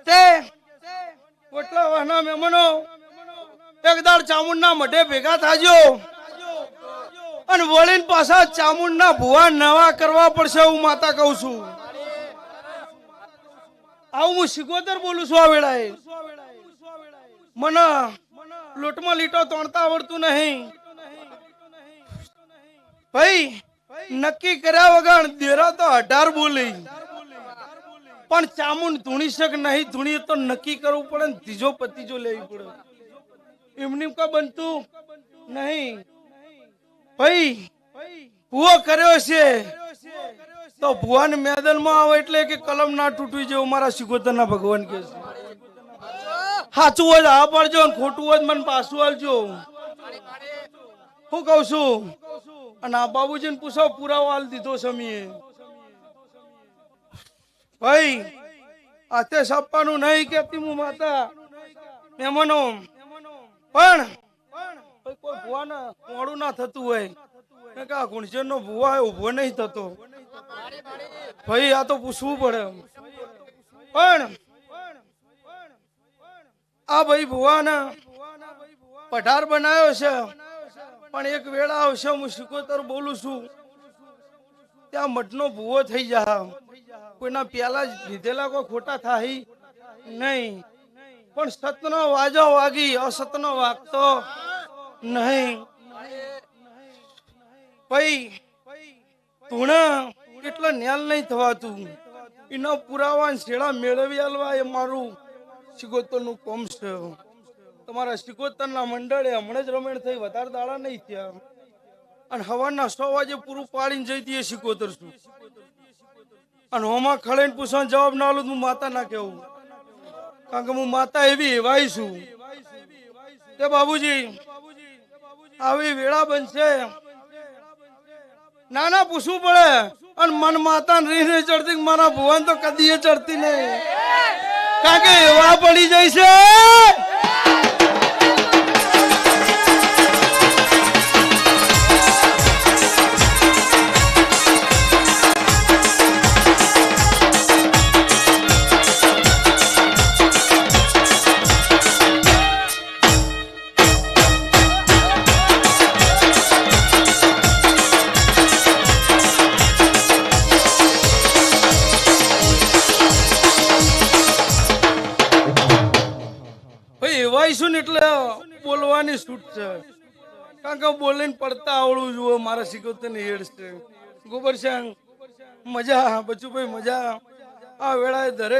તે ઓટલા વાહના મહેમાનો એક દાડ ચામુંડના મઢે ભેગા થાજો અને વળીને પાછા ચામુંડના ભુવા નવા કરવા પડશે હું માતા કહું છું. આવું હું સિકોતર બોલું છું. આ વેળાએ મને લોટમાં લીટો તોડતા આવડતું નહીં ભાઈ. નક્કી કર્યા વગર દેરા તો 18 બોલી પણ ચામુંડ ધૂણી શક નહીં ધૂણી તો નક્કી કરવું પડે ને ત્રીજો પતીજો લેવી પડે. એમની કા બનતું નહીં ભાઈ. ભૂવો કર્યો છે તો ભુવાન મેદાનમાં આવે એટલે કે કલમ ના તૂટવી જેવું મારા સિકોતરના ભગવાન કે છે. સાચું હોય તો આ પાડજો ને ખોટું હોય મને પાછું આલજો. હું કઉ છું અને આ બાબુજીને પૂછો પુરાવો આલ દીધો સમીએ ભાઈ. હાથે સાપવાનું નહીં કેતી હું માતા મહેમાનો પણ કોઈ ભુવાને મોડું ના થતું હોય કે આ ગુણજન નો ભુવા ઉભો નહીં થતો ભાઈ. આ તો પૂછવું પડે. પણ આ ભાઈ ભુવાને પઢાર બનાવ્યો છે પણ એક વેળા આવશે હું સિકોતર બોલું છું ત્યાં મઠનો ભુવો થઈ જા. કોઈના પેલા જ લીધેલા કોઈ ખોટા થાય નહીં પણ સતનો વાજો વાગી અસતનો વાગતો નહીં ભાઈ. તું એટલે ન્યાલ નહીં થવાતું. એના પુરાવા શેડા મેળવી આલવા એ મારું સિકોતર નું કોમ છે. તમારા સિકોતર ના મંડળે હમણાં જ રમેણ થઈ વધારે દાડા નહીં થયા અને સવારના 6 વાગે પૂરું પાડીને જઈ દઈએ સિકોતર છું. અને હોમાં ખળેને પૂછવાનો જવાબ ના આલું હું માતા ના કેવું કારણ કે હું માતા એવી એવાય છું. તે બાબુજી આવી વેળા બનશે નાના પૂછવું પડે અને મન માતા રીહ નહીં ચડતી મારા ભુવન તો કદી ચડતી નહીં કારણ કે એવા પડી જાય છે. એટલે બોલવાની છૂટ છે કારણ કે બોલીને પડતા આવડવું જુઓ. મારા સિકોતર ની હેડ છે. ગોબરશ્યાંગ મજા, બચુભાઈ મજા. આ વેળાએ દરેક